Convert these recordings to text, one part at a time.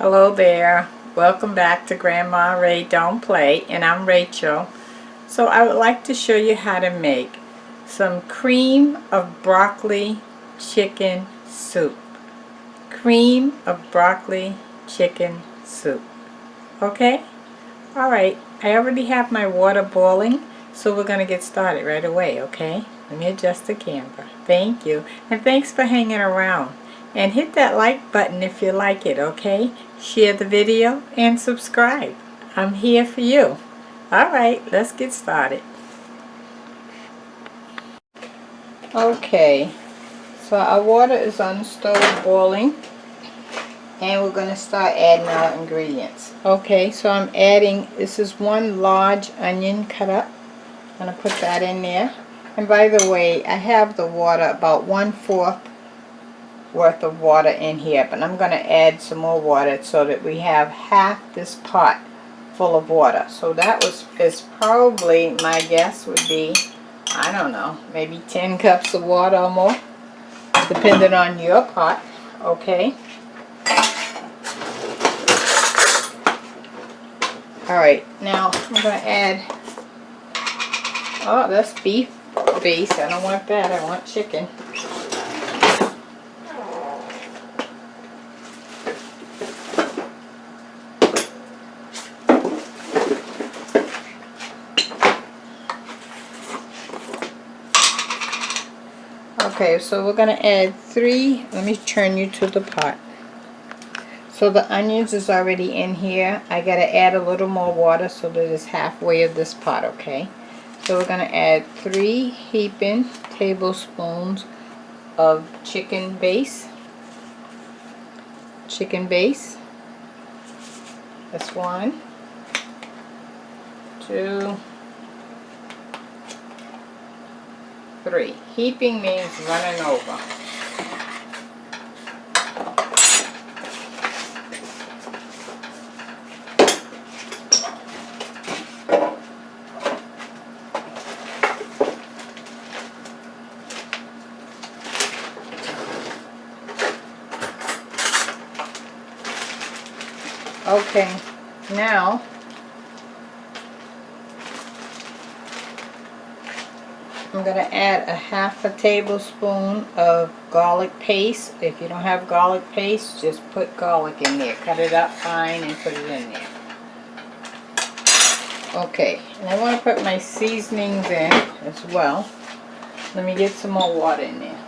Hello there. Welcome back to Grandma Ray Don't Play, and I'm Rachel. So I would like to show you how to make some cream of broccoli chicken soup. Cream of broccoli chicken soup. Okay? Alright, I already have my water boiling, so we're going to get started right away, okay? Let me adjust the camera. Thank you. And thanks for hanging around. And hit that like button if you like it, okay? Share the video and subscribe. I'm here for you. Alright, let's get started. Okay, so our water is on the stove boiling. And we're going to start adding our ingredients. Okay, so I'm adding, this is one large onion cut up. I'm going to put that in there. And by the way, I have the water, about 1/4 worth of water in here. But I'm going to add some more water so that we have half this pot full of water. So that is probably, my guess would be, I don't know, maybe 10 cups of water or more. Depending on your pot. Okay. Alright, now I'm going to add, oh, that's beef base. I don't want that. I want chicken. Okay, so we're going to add 3, let me turn you to the pot. So the onions is already in here. I got to add a little more water so that it's halfway of this pot, okay? So we're going to add 3 heaping tablespoons of chicken base. Chicken base. That's 1, 2, 3. Heaping means running over. Okay, now I'm going to add a 1/2 tablespoon of garlic paste. If you don't have garlic paste, just put garlic in there. Cut it up fine and put it in there. Okay, and I want to put my seasonings in as well. Let me get some more water in there.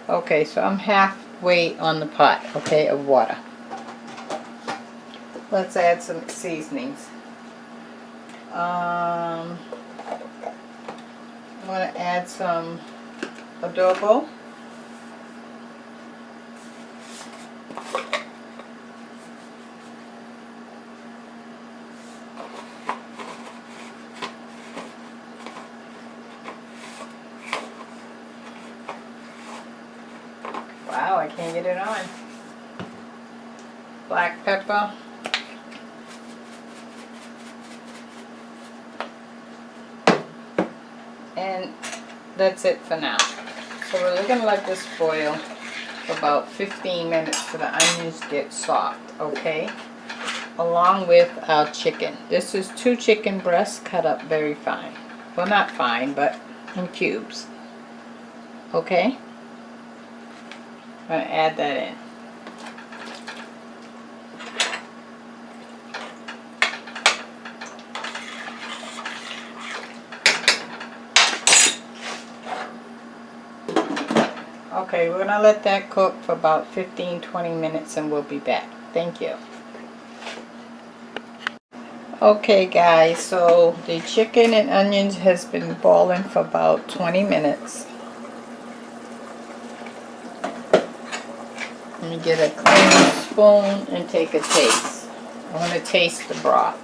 Okay, so I'm halfway on the pot, okay, of water. Let's add some seasonings. I'm going to add some adobo. Wow, I can't get it on. Black pepper. And that's it for now. So we're going to let this boil for about 15 minutes so the onions get soft, okay? Along with our chicken. This is 2 chicken breasts cut up very fine. Well, not fine, but in cubes. Okay? I'm going to add that in. Okay, we're going to let that cook for about 15-20 minutes and we'll be back. Thank you. Okay guys, so the chicken and onions has been boiling for about 20 minutes. Let me get a clean spoon and take a taste. I want to taste the broth.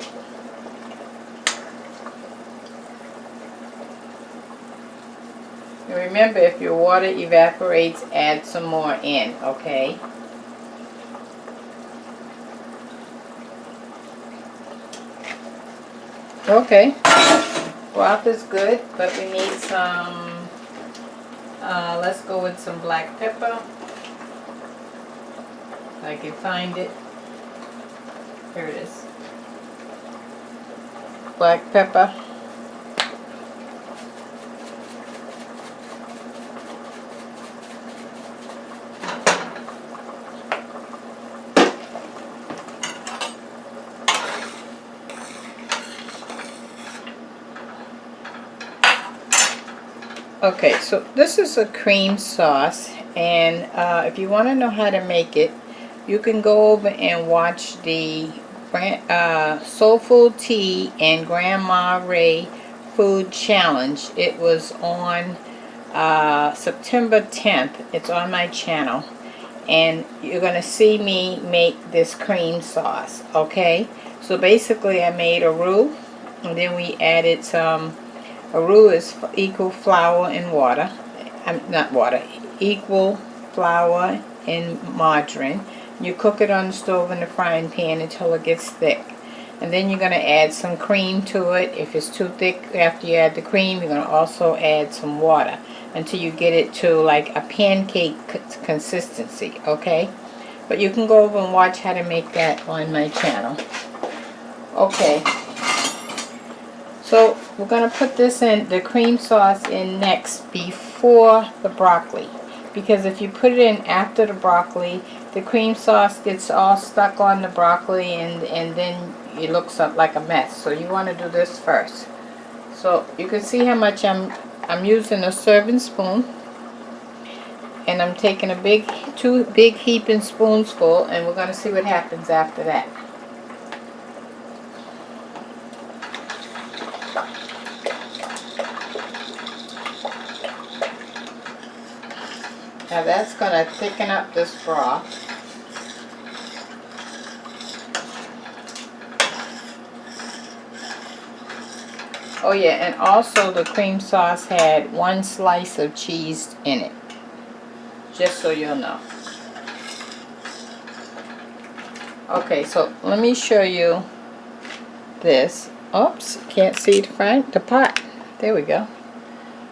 And remember, if your water evaporates, add some more in, okay? Okay, broth is good, but we need some, let's go with some black pepper. If I can find it. Here it is. Black pepper. Okay, so this is a cream sauce, and if you want to know how to make it, you can go over and watch the Soul Food Tea and Grandma Ray Food Challenge. It was on September 10th. It's on my channel, and you're going to see me make this cream sauce. Okay, so basically I made a roux, and then we added some. A roux is equal flour and water. Not water. Equal flour and margarine. You cook it on the stove in the frying pan until it gets thick. And then you're going to add some cream to it. If it's too thick after you add the cream, you're going to also add some water until you get it to like a pancake consistency. Okay? But you can go over and watch how to make that on my channel. Okay. So we're going to put this in, the cream sauce in next before the broccoli. Because if you put it in after the broccoli, the cream sauce gets all stuck on the broccoli and then it looks up like a mess. So you want to do this first. So you can see how much I'm using a serving spoon. And I'm taking two big heaping spoons full, and we're going to see what happens after that. Now that's going to thicken up this broth. Oh yeah, and also the cream sauce had 1 slice of cheese in it. Just so you'll know. Okay, so let me show you this. Oops, can't see the pot. There we go.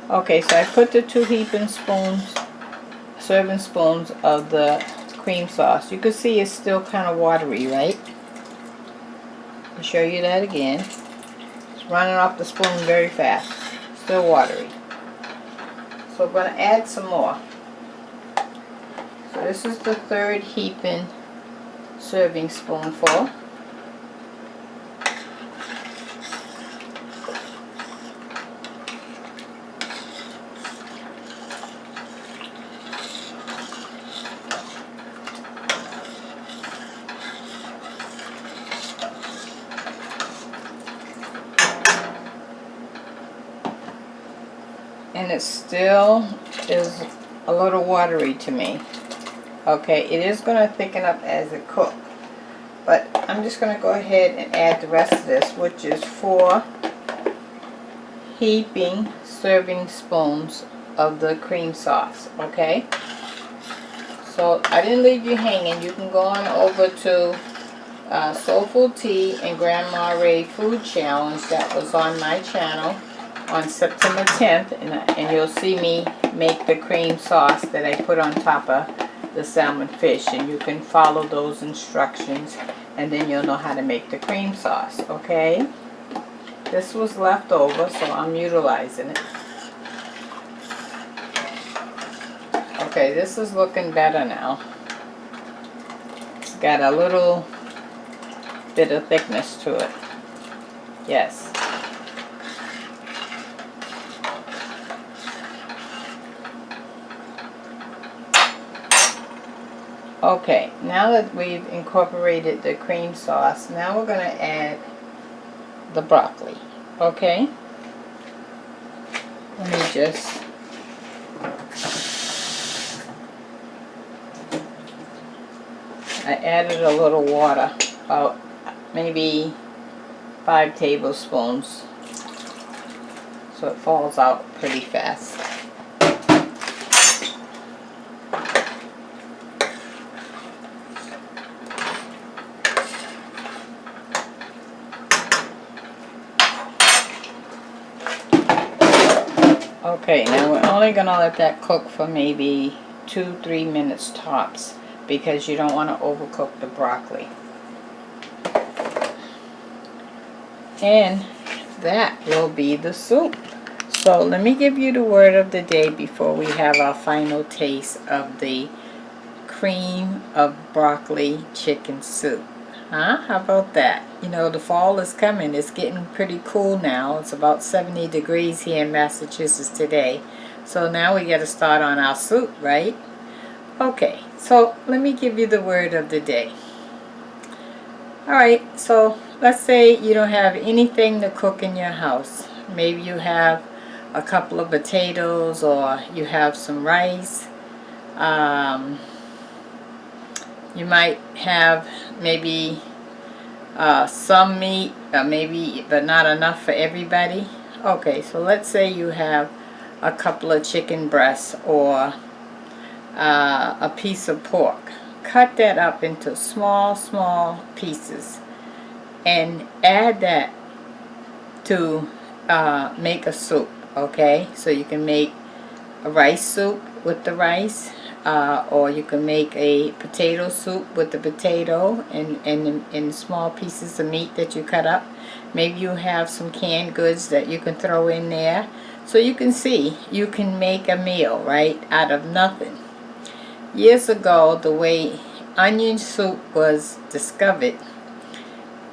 Okay, so I put the 2 heaping spoons, serving spoons of the cream sauce. You can see it's still kind of watery, right? I'll show you that again. It's running off the spoon very fast. Still watery. So I'm going to add some more. So this is the 3rd heaping serving spoonful. And it still is a little watery to me. Okay, it is going to thicken up as it cooks. But I'm just going to go ahead and add the rest of this, which is 4 heaping serving spoons of the cream sauce. Okay? So I didn't leave you hanging. You can go on over to Soul Food Tea and Grandma Ray Food Challenge that was on my channel on September 10th, and you'll see me make the cream sauce that I put on top of the salmon fish, and you can follow those instructions and then you'll know how to make the cream sauce. Okay, this was left over, so I'm utilizing it. Okay, this is looking better now. It's got a little bit of thickness to it. Yes. Okay, now that we've incorporated the cream sauce, now we're going to add the broccoli. Okay? Let me just... I added a little water, about maybe 5 tablespoons, so it falls out pretty fast. Okay, now we're only gonna let that cook for maybe 2-3 minutes tops, because you don't want to overcook the broccoli. And that will be the soup. So let me give you the word of the day before we have our final taste of the cream of broccoli chicken soup. Huh? How about that? You know, the fall is coming. It's getting pretty cool now. It's about 70 degrees here in Massachusetts today. So now we got to start on our soup, right? Okay, so let me give you the word of the day. Alright, so let's say you don't have anything to cook in your house. Maybe you have a couple of potatoes, or you have some rice. You might have maybe some meat, maybe, but not enough for everybody. Okay, so let's say you have a couple of chicken breasts, or a piece of pork. Cut that up into small pieces and add that to make a soup. Okay, so you can make a rice soup with the rice, or you can make a potato soup with the potato and small pieces of meat that you cut up. Maybe you have some canned goods that you can throw in there. So you can see, you can make a meal, right, out of nothing. Years ago, the way onion soup was discovered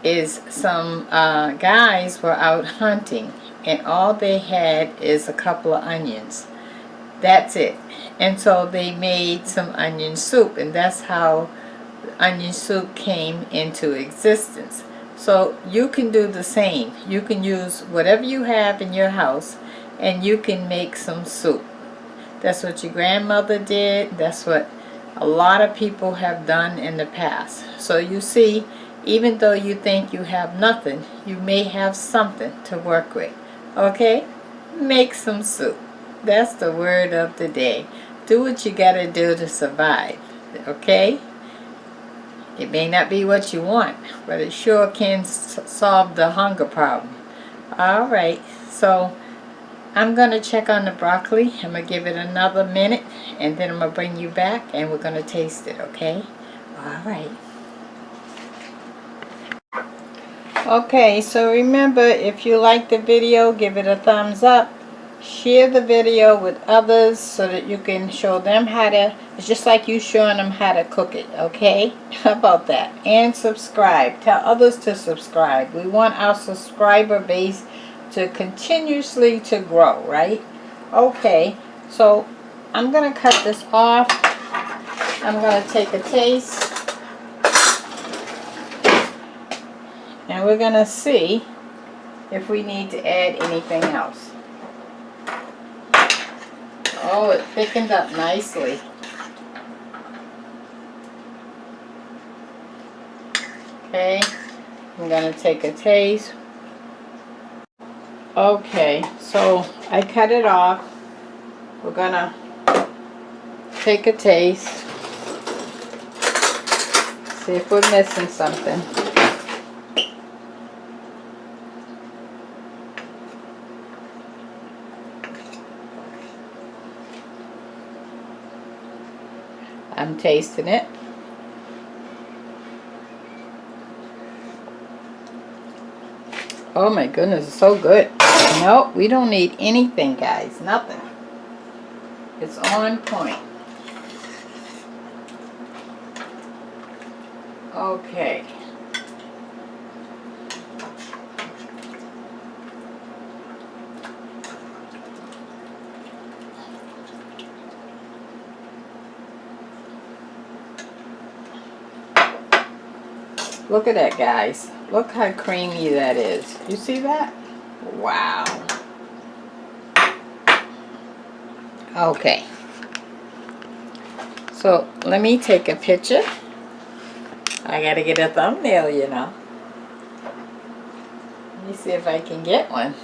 is some guys were out hunting, and all they had is a couple of onions. That's it. And so they made some onion soup, and that's how onion soup came into existence. So you can do the same. You can use whatever you have in your house, and you can make some soup. That's what your grandmother did. That's what a lot of people have done in the past. So you see, even though you think you have nothing, you may have something to work with. Okay? Make some soup. That's the word of the day. Do what you gotta do to survive. Okay? It may not be what you want, but it sure can solve the hunger problem. Alright, so I'm going to check on the broccoli. I'm going to give it another minute, and then I'm going to bring you back and we're going to taste it, okay? Alright. Okay, so remember, if you like the video, give it a thumbs up. Share the video with others so that you can show them how to, it's just like you showing them how to cook it, okay? How about that? And subscribe. Tell others to subscribe. We want our subscriber base to continuously to grow, right? Okay, so I'm going to cut this off. I'm going to take a taste. And we're going to see if we need to add anything else. Oh, it thickened up nicely. Okay, I'm going to take a taste. Okay, so I cut it off. We're going to take a taste. See if we're missing something. I'm tasting it. Oh my goodness, it's so good. Nope, we don't need anything, guys. Nothing. It's on point. Okay. Look at that, guys. Look how creamy that is. You see that? Wow. Okay. So let me take a picture. I gotta get a thumbnail, you know. Let me see if I can get one.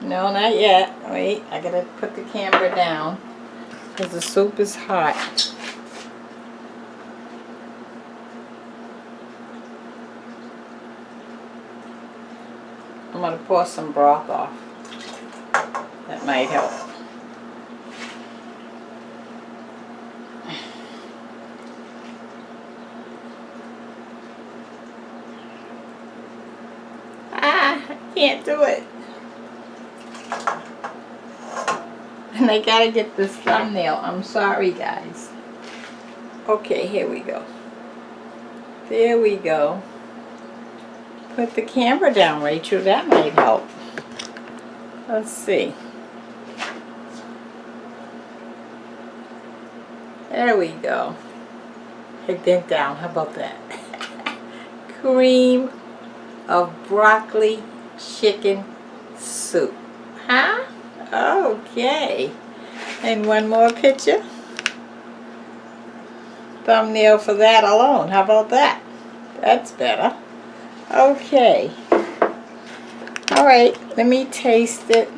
No, not yet. Wait, I gotta put the camera down because the soup is hot. I'm going to pour some broth off. might help. I can't do it. And I gotta get this thumbnail. I'm sorry, guys. Okay, here we go. There we go. Put the camera down, Rachel. That might help. Let's see. There we go. It bent down. How about that? Cream of broccoli chicken soup. Huh? Okay. And one more picture. Thumbnail for that alone. How about that? That's better. Okay. Alright, let me taste it.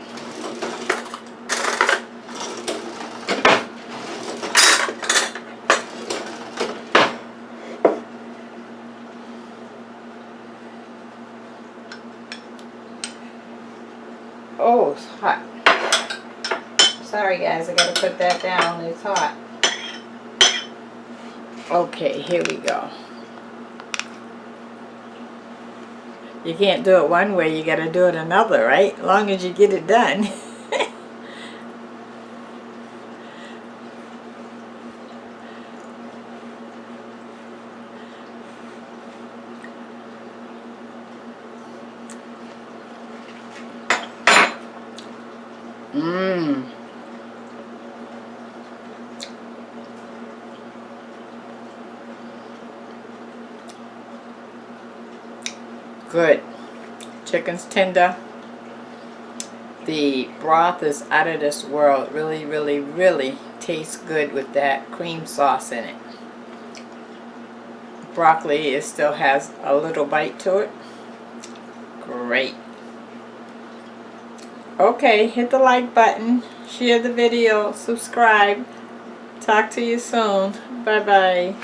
Oh, it's hot. Sorry guys, I gotta put that down. It's hot. Okay, here we go. You can't do it one way, you gotta do it another, right? As long as you get it done. Mmm. Good. Chicken's tender. The broth is out of this world. Really, really, really tastes good with that cream sauce in it. Broccoli, it still has a little bite to it. Great. Okay, hit the like button, share the video, subscribe. Talk to you soon. Bye-bye.